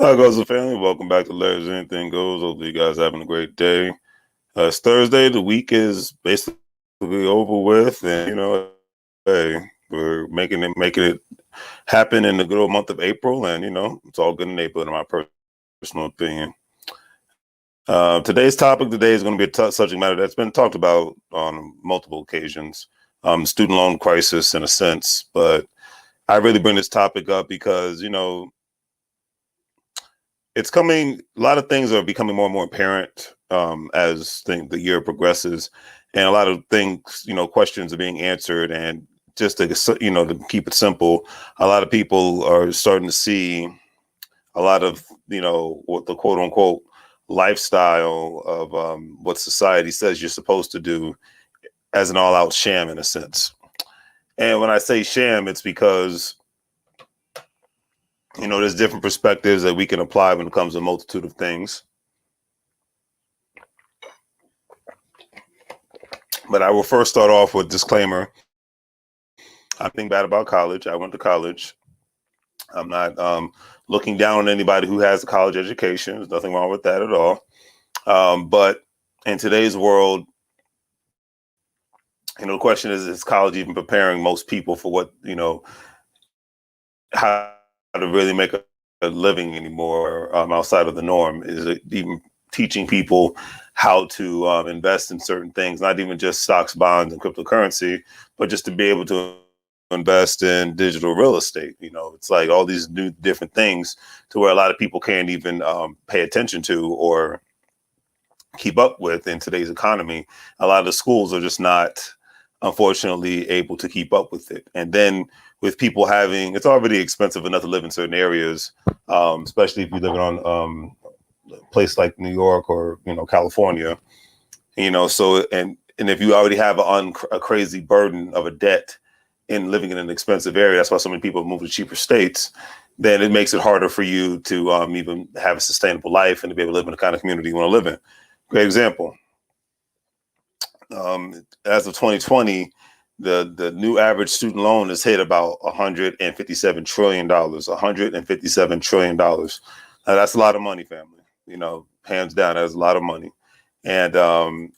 Hi, guys and family. Welcome back to Larry's Anything Goes. Hopefully, you guys having a great day. It's Thursday. The week is basically over with, and hey, we're making it happen in the good old month of April, and it's all good in April, in my personal opinion. Today's topic today is going to be a subject matter that's been talked about on multiple occasions. Student loan crisis, in a sense, but I really bring this topic up because it's coming. A lot of things are becoming more and more apparent as the year progresses, and a lot of things, questions are being answered. And just to keep it simple, a lot of people are starting to see a lot of what the quote unquote lifestyle of what society says you're supposed to do as an all out sham, in a sense. And when I say sham, it's because there's different perspectives that we can apply when it comes to a multitude of things. But I will first start off with disclaimer. I think bad about college. I went to college. I'm not looking down on anybody who has a college education. There's nothing wrong with that at all. But in today's world, the question is college even preparing most people for what, how to really make a living anymore outside of the norm? Is it even teaching people how to invest in certain things, not even just stocks, bonds, and cryptocurrency, but just to be able to invest in digital real estate? It's like all these new different things to where a lot of people can't even pay attention to or keep up with in today's economy. A lot of the schools are just not, unfortunately, able to keep up with it. And then with people it's already expensive enough to live in certain areas, especially if you live on a place like New York or, California, so, and if you already have a crazy burden of a debt in living in an expensive area, that's why so many people move to cheaper states, then it makes it harder for you to even have a sustainable life and to be able to live in the kind of community you want to live in. Great example. As of 2020, the new average student loan has hit about $157 trillion. $157 trillion. Now, that's a lot of money, family. Hands down, that's a lot of money. And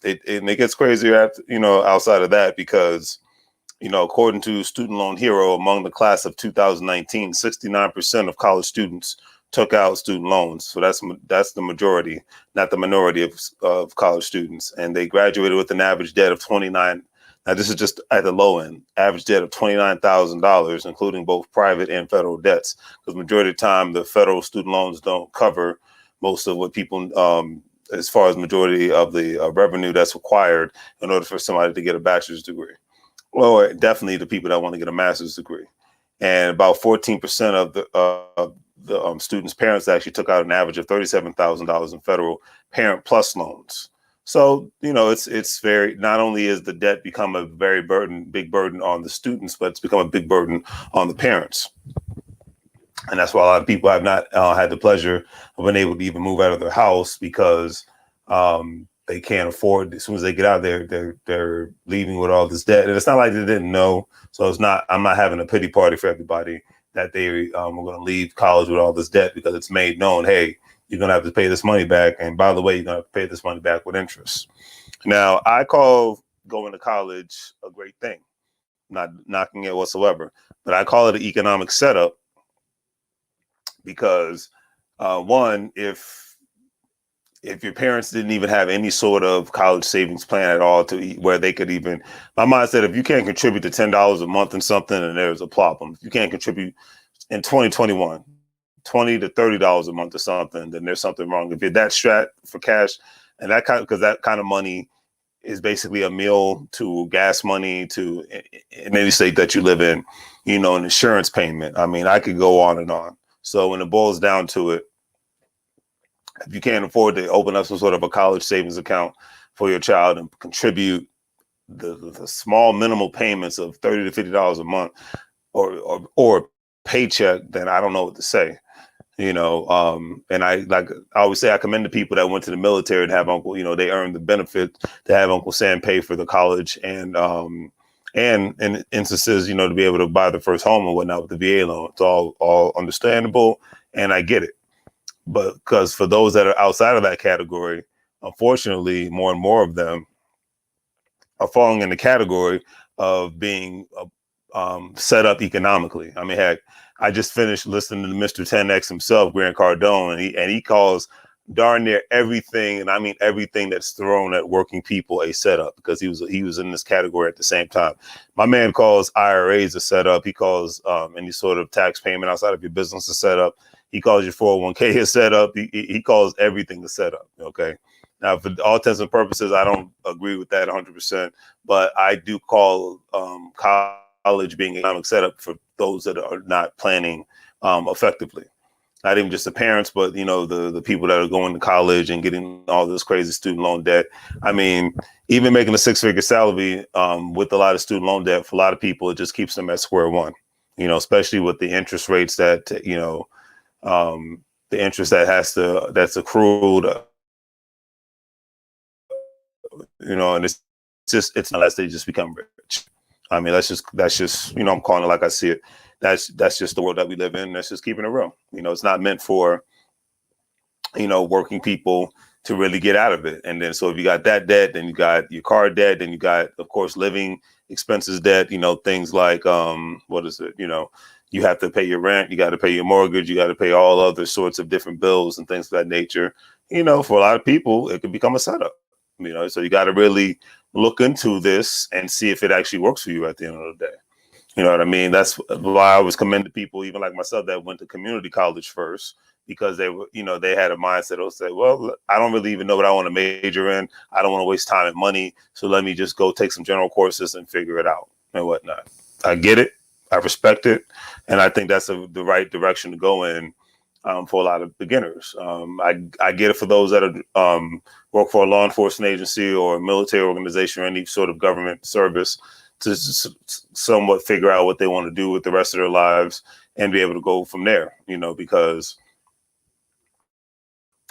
it gets crazier outside of that, because according to Student Loan Hero, among the class of 2019, 69% of college students took out student loans. So that's the majority, not the minority of college students. And they graduated with an average debt of 29. Now, this is just at the low end, average debt of $29,000, including both private and federal debts. Because majority of the time, the federal student loans don't cover most of what people, as far as majority of the revenue that's required in order for somebody to get a bachelor's degree. Or definitely the people that want to get a master's degree. And about 14% of the students' parents actually took out an average of $37,000 in federal Parent Plus loans. So, it's very, not only is the debt become a very big burden on the students, but it's become a big burden on the parents. And that's why a lot of people have not had the pleasure of being able to even move out of their house, because they can't afford. As soon as they get out there, they're leaving with all this debt. And it's not like they didn't know. So I'm not having a pity party for everybody that they were going to leave college with all this debt, because it's made known, hey, you're going to have to pay this money back. And by the way, you're going to have to pay this money back with interest. Now, I call going to college a great thing, not knocking it whatsoever, but I call it an economic setup, because one, if your parents didn't even have any sort of college savings plan at all where they could even, my mind said, if you can't contribute to $10 a month in something, then there's a problem. If you can't contribute in 2021, $20 to $30 a month or something, then there's something wrong. If you're that strapped for cash, and because that kind of money is basically a meal to gas money to in any state that you live in, an insurance payment. I mean, I could go on and on. So when it boils down to it, if you can't afford to open up some sort of a college savings account for your child and contribute the small minimal payments of $30 to $50 a month or paycheck, then I don't know what to say. And I always say, I commend the people that went to the military and have Uncle, they earned the benefit to have Uncle Sam pay for the college, and in instances, to be able to buy the first home and whatnot with the VA loan. It's all understandable, and I get it. But because for those that are outside of that category, unfortunately, more and more of them are falling in the category of being set up economically. I mean, heck, I just finished listening to Mr. 10X himself, Grant Cardone, and he calls darn near everything, and I mean everything that's thrown at working people a setup, because he was in this category at the same time. My man calls IRAs a setup. He calls any sort of tax payment outside of your business a setup. He calls your 401k a setup. He calls everything a setup. Okay. Now, for all intents and purposes, I don't agree with that 100%, but I do call college being an economic setup for those that are not planning effectively. Not even just the parents, but the people that are going to college and getting all this crazy student loan debt. I mean, even making a 6-figure salary with a lot of student loan debt, for a lot of people, it just keeps them at square one. Especially with the interest rates that the interest that's accrued. And it's not unless they just become rich. I mean, that's just I'm calling it like I see it. That's just the world that we live in. That's just keeping it real. It's not meant for working people to really get out of it. And then so if you got that debt, then you got your car debt, then you got, of course, living expenses debt. Things like what is it? You have to pay your rent, you got to pay your mortgage, you got to pay all other sorts of different bills and things of that nature. For a lot of people, it could become a setup. So you got to really look into this and see if it actually works for you at the end of the day. You know what I mean? That's why I always commend the people, even like myself, that went to community college first, because they were, they had a mindset of say, well, I don't really even know what I want to major in. I don't want to waste time and money. So let me just go take some general courses and figure it out and whatnot. I get it. I respect it. And I think that's the right direction to go in for a lot of beginners. I get it for those that are work for a law enforcement agency or a military organization or any sort of government service, to somewhat figure out what they want to do with the rest of their lives and be able to go from there, because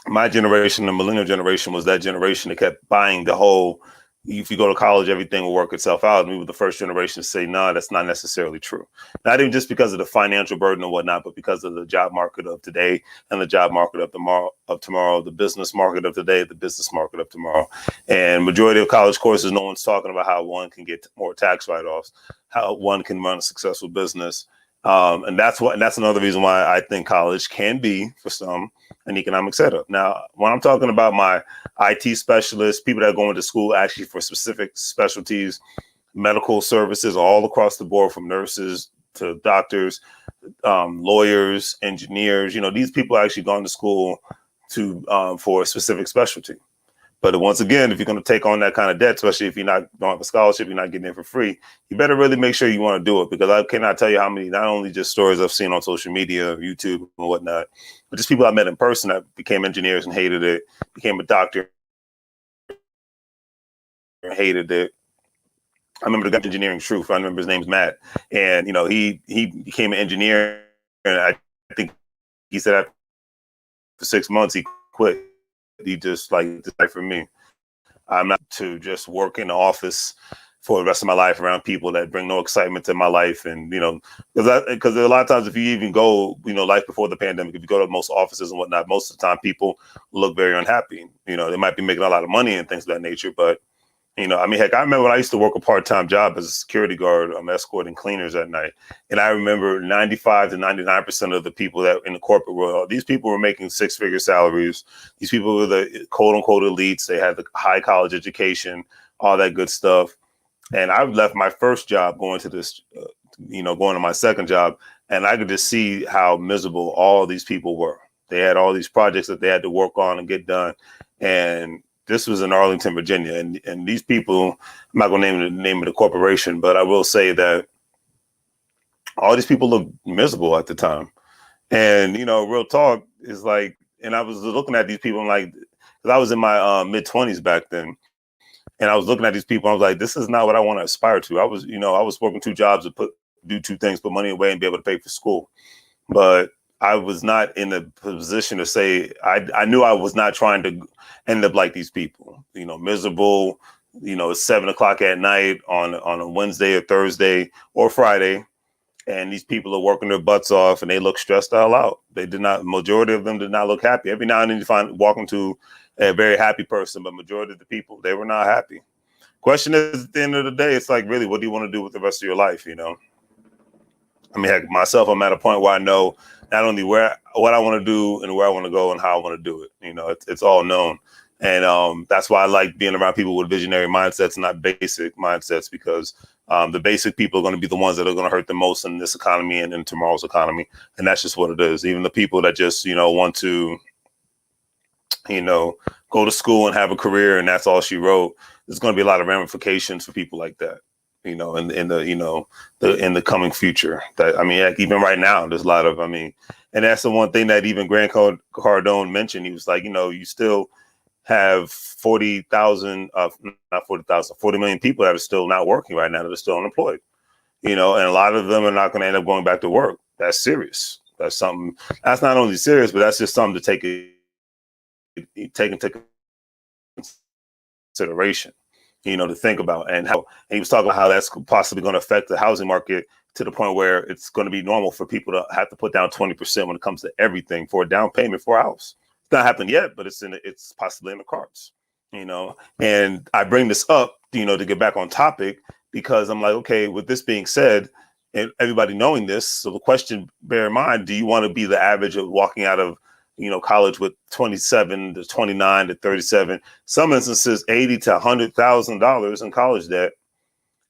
my generation, the millennial generation, was that generation that kept buying the whole, if you go to college, everything will work itself out. And we were the first generation to say, no, that's not necessarily true. Not even just because of the financial burden and whatnot, but because of the job market of today and the job market of tomorrow, the business market of today, the business market of tomorrow. And majority of college courses, no one's talking about how one can get more tax write-offs, how one can run a successful business. And that's another reason why I think college can be, for some, an economic setup. Now, when I'm talking about my IT specialists, people that are going to school actually for specific specialties, medical services all across the board, from nurses to doctors, lawyers, engineers, these people are actually going to school for a specific specialty. But once again, if you're going to take on that kind of debt, especially if don't have a scholarship, you're not getting in for free, you better really make sure you want to do it, because I cannot tell you how many, not only just stories I've seen on social media, YouTube and whatnot, but just people I met in person that became engineers and hated it, became a doctor and hated it. I remember the guy engineering truth. I remember his name's Matt. And, he became an engineer. And I think he said after 6 months, he quit. He just this life for me. I'm not to just work in the office for the rest of my life around people that bring no excitement to my life. And, because a lot of times, if you even go, life before the pandemic, if you go to most offices and whatnot, most of the time people look very unhappy. They might be making a lot of money and things of that nature, but heck, I remember when I used to work a part-time job as a security guard. I'm escorting cleaners at night. And I remember 95 to 99% of the people that in the corporate world, these people were making 6-figure salaries. These people were the quote unquote elites. They had the high college education, all that good stuff. And I left my first job going to this, going to my second job. And I could just see how miserable all these people were. They had all these projects that they had to work on and get done. And this was in Arlington, Virginia. And these people, I'm not going to name the name of the corporation, but I will say that all these people look miserable at the time. And, real talk is like, and I was looking at these people and because I was in my mid-20s back then. And I was looking at these people, and I was like, this is not what I want to aspire to. I was working 2 jobs to do 2 things, put money away and be able to pay for school. But I was not in a position to say, I knew I was not trying to end up like these people, miserable, it's 7 o'clock at night on a Wednesday or Thursday or Friday. And these people are working their butts off and they look stressed the hell out. They did not, majority of them did not look happy. Every now and then you find walking to a very happy person, but majority of the people, they were not happy. Question is, at the end of the day, it's like, really, what do you want to do with the rest of your life? You know, I mean, heck, myself, I'm at a point where I know not only what I want to do and where I want to go and how I want to do it. You know, it's all known. And that's why I like being around people with visionary mindsets, not basic mindsets, because the basic people are going to be the ones that are going to hurt the most in this economy and in tomorrow's economy. And that's just what it is. Even the people that just, want to, go to school and have a career and that's all she wrote, there's going to be a lot of ramifications for people like that, in the coming future. That, I mean, like, even right now, there's a lot of, and that's the one thing that even Grant Cardone mentioned. He was like, you still have 40,000, not 40,000, 40 million people that are still not working right now, that are still unemployed, and a lot of them are not going to end up going back to work. That's serious. That's something that's not only serious, but that's just something to take into consideration, to think about. And he was talking about how that's possibly going to affect the housing market to the point where it's going to be normal for people to have to put down 20% when it comes to everything for a down payment for a house. It's not happened yet, but it's possibly in the cards, and I bring this up, to get back on topic, because I'm like, okay, with this being said, and everybody knowing this, so the question, bear in mind, do you want to be the average of walking out of college with 27 to 29 to 37, some instances $80,000 to $100,000 in college debt,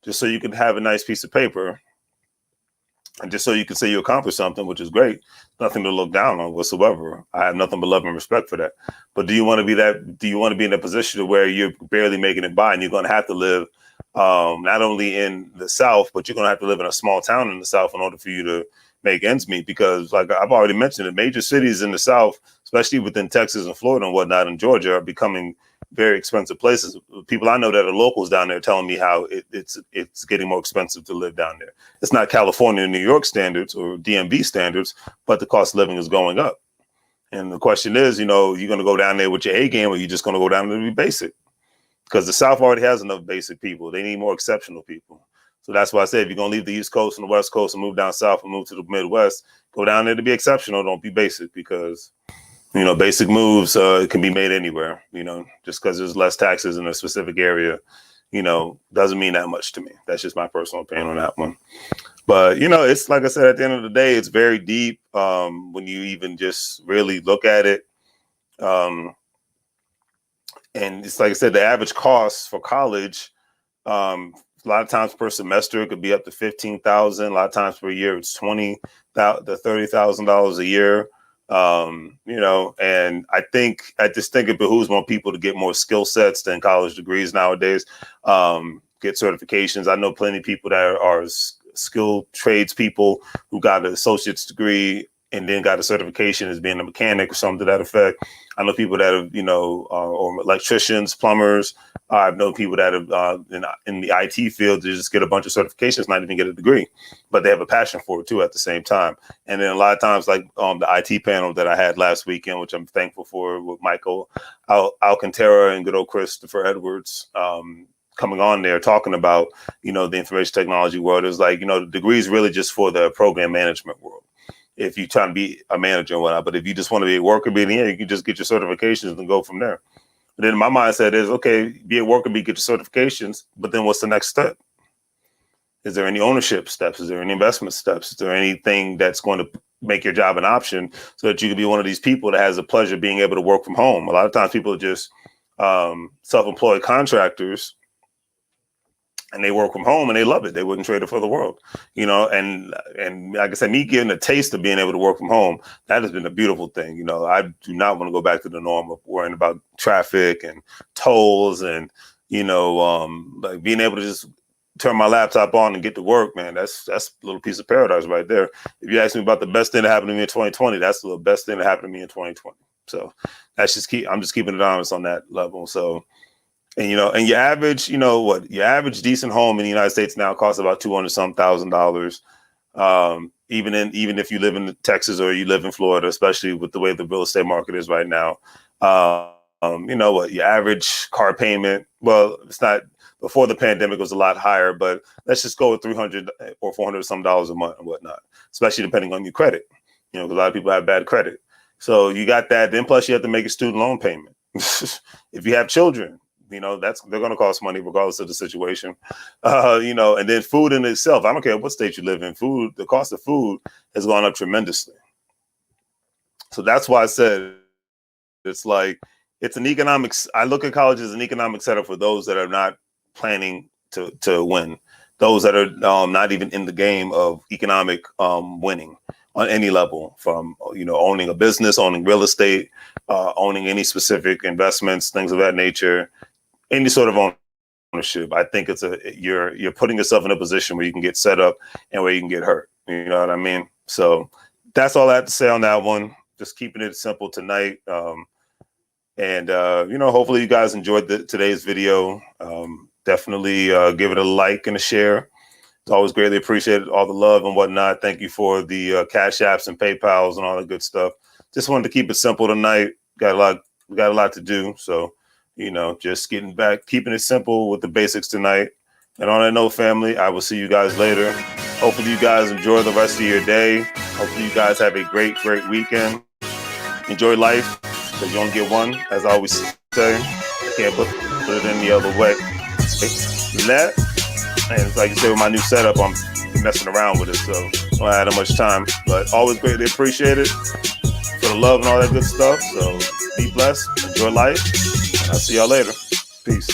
just so you can have a nice piece of paper, and just so you can say you accomplished something, which is great. Nothing to look down on whatsoever. I have nothing but love and respect for that. But do you want to be that? Do you want to be in a position where you're barely making it by, and you're going to have to live not only in the South, but you're going to have to live in a small town in the South in order for you to make ends meet? Because, like I've already mentioned, the major cities in the South, especially within Texas and Florida and whatnot, and Georgia, are becoming very expensive places. People I know that are locals down there telling me how it's getting more expensive to live down there. It's not California and New York standards or DMV standards, but the cost of living is going up. And the question is, you're going to go down there with your A game, or you're just going to go down there to be basic? Because the South already has enough basic people. They need more exceptional people. So that's why I said, if you're going to leave the East Coast and the West Coast and move down South and move to the Midwest, go down there to be exceptional. Don't be basic, because basic moves can be made anywhere. Just because there's less taxes in a specific area, doesn't mean that much to me. That's just my personal opinion on that one. But, it's like I said, at the end of the day, it's very deep when you even just really look at it. And it's like I said, the average cost for college, a lot of times per semester, it could be up to $15,000. A lot of times per year, it's $20,000 to $30,000 a year. And I just think it behooves more people to get more skill sets than college degrees nowadays. Get certifications. I know plenty of people that are skilled trades people who got an associate's degree and then got a certification as being a mechanic or something to that effect. I know people that have, or electricians, plumbers. I've known people that have in the IT field to just get a bunch of certifications, not even get a degree, but they have a passion for it too at the same time. And then a lot of times, like the IT panel that I had last weekend, which I'm thankful for, with Michael Alcantara and good old Christopher Edwards, coming on there talking about, the information technology world, is like, the degree is really just for the program management world, if you're trying to be a manager and whatnot. But if you just want to be a worker, be in the end, you can just get your certifications and go from there. But then my mindset is, okay, be a worker, get your certifications, but then what's the next step? Is there any ownership steps? Is there any investment steps? Is there anything that's going to make your job an option so that you can be one of these people that has the pleasure of being able to work from home? A lot of times people are just self-employed contractors, and they work from home and they love it. They wouldn't trade it for the world, and like I said, me getting a taste of being able to work from home, that has been a beautiful thing. I do not want to go back to the norm of worrying about traffic and tolls and, like being able to just turn my laptop on and get to work, man. That's a little piece of paradise right there. If you ask me about the best thing that happened to me in 2020, that's the best thing that happened to me in 2020. So I'm just keeping it honest on that level. So, and and your average, your average decent home in the United States now costs about $200,000. Even if you live in Texas or you live in Florida, especially with the way the real estate market is right now. You know what, your average car payment, well, it's not, before the pandemic it was a lot higher, but let's just go with 300 or 400 some dollars a month and whatnot, especially depending on your credit. You know, a lot of people have bad credit. So you got that. Then plus you have to make a student loan payment. If you have children, you know, they're going to cost money regardless of the situation. You know, and then food in itself, I don't care what state you live in, food, the cost of food has gone up tremendously. So that's why I said it's like, it's an economics. I look at college as an economic setup for those that are not planning to win, those that are not even in the game of economic winning on any level, from, you know, owning a business, owning real estate, owning any specific investments, things of that nature, any sort of ownership. I think it's you're putting yourself in a position where you can get set up and where you can get hurt. You know what I mean? So that's all I have to say on that one. Just keeping it simple tonight. And you know, hopefully you guys enjoyed today's video. Definitely give it a like and a share. It's always greatly appreciated, all the love and whatnot. Thank you for the Cash Apps and PayPals and all that good stuff. Just wanted to keep it simple tonight. We got a lot to do. So, you know, just getting back, keeping it simple with the basics tonight. And on that note, family, I will see you guys later. Hopefully you guys enjoy the rest of your day. Hopefully you guys have a great weekend. Enjoy life, because you only get one, as I always say. I can't put it any other way. That, and like you said, with my new setup, I'm messing around with it, so I don't have that much time. But always greatly appreciated for the love and all that good stuff. So be blessed, enjoy life, and I'll see y'all later. Peace.